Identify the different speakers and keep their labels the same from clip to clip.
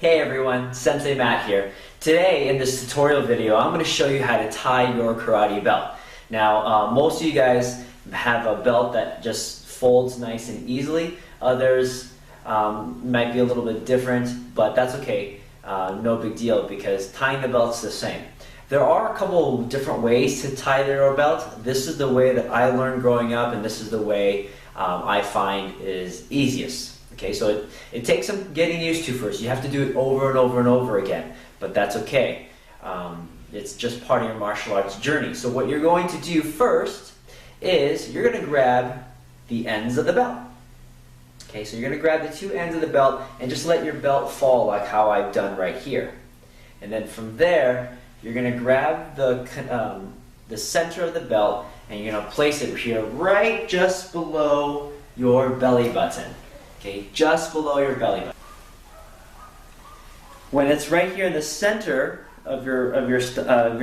Speaker 1: Hey everyone, Sensei Matt here. Today in this tutorial video I'm going to show you how to tie your karate belt. Now most of you guys have a belt that just folds nice and easily. Others might be a little bit different, but that's okay. No big deal because tying the belt's the same. There are a couple of different ways to tie your belt. This is the way that I learned growing up, and this is the way I find is easiest. Okay, so it takes some getting used to first. You have to do it over and over and over again, but that's okay. It's just part of your martial arts journey. So what you're going to do first is you're going to grab the ends of the belt. Okay, so you're going to grab the two ends of the belt and just let your belt fall like how I've done right here. And then from there, you're going to grab the center of the belt and you're going to place it here right just below your belly button. Okay, just below your belly button. When it's right here in the center of your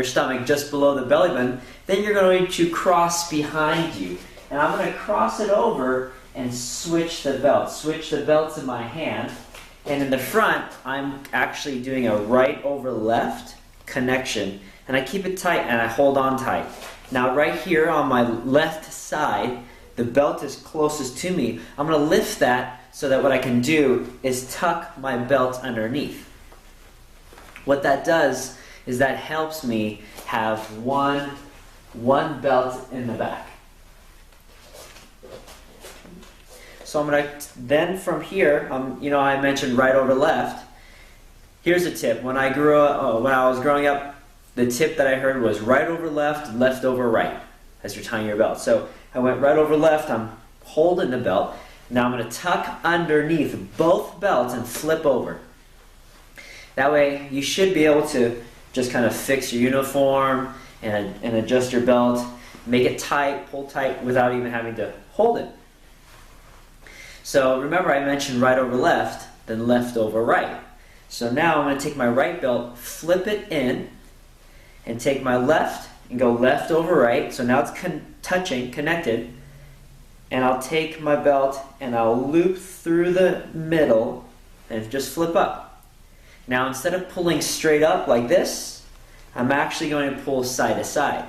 Speaker 1: stomach, just below the belly button, then you're going to cross behind you. And I'm going to cross it over and switch the belt. Switch the belts in my hand. And in the front, I'm actually doing a right over left connection. And I keep it tight and I hold on tight. Now right here on my left side, the belt is closest to me. I'm going to lift that so that what I can do is tuck my belt underneath. What that does is that helps me have one belt in the back. So I'm going to, then from here, I mentioned right over left. Here's a tip. When I was growing up, the tip that I heard was right over left, left over right as you're tying your belt. So I went right over left, I'm holding the belt. Now I'm going to tuck underneath both belts and flip over. That way you should be able to just kind of fix your uniform and adjust your belt, make it tight, pull tight without even having to hold it. So remember I mentioned right over left, then left over right. So now I'm going to take my right belt, flip it in, and take my left and go left over right. So now it's connected. And I'll take my belt and I'll loop through the middle and just flip up. Now instead of pulling straight up like this, I'm actually going to pull side to side.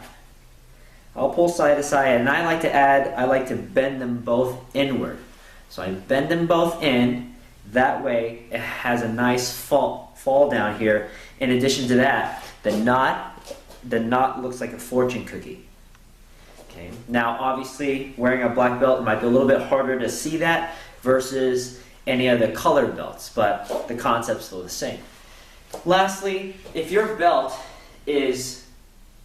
Speaker 1: I'll pull side to side, and I like to bend them both inward. So I bend them both in, that way it has a nice fall down here. In addition to that, the knot looks like a fortune cookie. Okay. Now obviously wearing a black belt might be a little bit harder to see that versus any other colored belts, but the concept's still the same. Lastly, if your belt is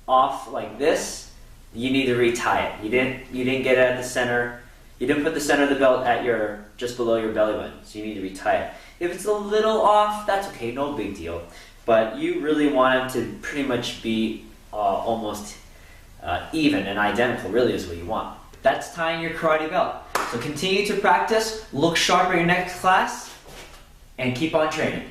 Speaker 1: off like this, you need to retie it. You didn't get it at the center. You didn't put the center of the belt at just below your belly button, so you need to retie it. If it's a little off, that's okay, no big deal. But you really want it to pretty much be almost even and identical, really is what you want. That's tying your karate belt. So continue to practice, look sharp in your next class, and keep on training.